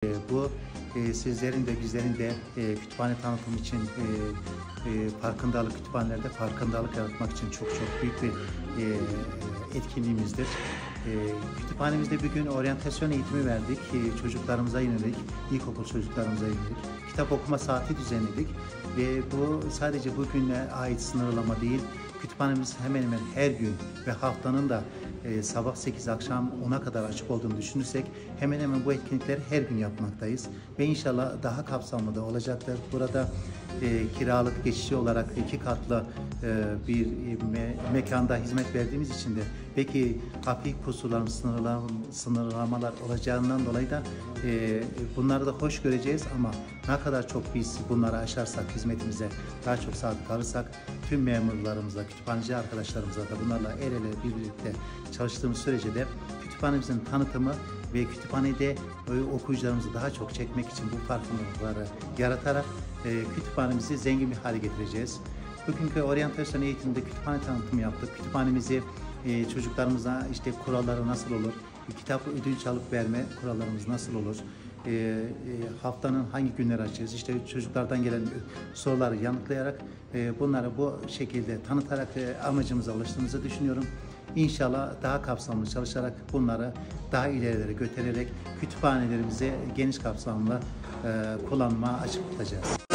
Bu sizlerin de bizlerin de kütüphane tanıtımı için farkındalık kütüphanelerde farkındalık yaratmak için çok büyük bir etkinliğimizdir. Kütüphanemizde bir gün oryantasyon eğitimi verdik. Çocuklarımıza yönelik, ilkokul çocuklarımıza yönelik kitap okuma saati düzenledik. Ve bu sadece bugüne ait sınırlama değil, kütüphanemiz hemen hemen her gün ve haftanın da sabah 8 akşam 10'a kadar açık olduğunu düşünürsek hemen hemen bu etkinlikleri her gün yapmaktayız. Ve inşallah daha kapsamlı da olacaktır. Burada kiralık geçici olarak 2 katlı bir mekanda hizmet verdiğimiz için de belki kapı kusurlarımız, sınırlamalar olacağından dolayı da bunları da hoş göreceğiz ama ne kadar çok biz bunları aşarsak, hizmetimize daha çok sadık kalırsak tüm memurlarımıza, kütüphaneci arkadaşlarımıza da bunlarla el ele birlikte çalıştığımız sürece de kütüphanemizin tanıtımı ve kütüphanede okuyucularımızı daha çok çekmek için bu farkındalıkları yaratarak kütüphanemizi zengin bir hale getireceğiz. Bugünkü oryantasyon eğitiminde kütüphane tanıtımı yaptık. Kütüphanemizi çocuklarımıza işte kuralları nasıl olur, kitap ödünç alıp verme kurallarımız nasıl olur, haftanın hangi günleri açacağız, işte çocuklardan gelen soruları yanıtlayarak bunları bu şekilde tanıtarak amacımıza ulaştığımızı düşünüyorum. İnşallah daha kapsamlı çalışarak bunları daha ilerilere götürerek kütüphanelerimizi geniş kapsamlı kullanıma açık tutacağız.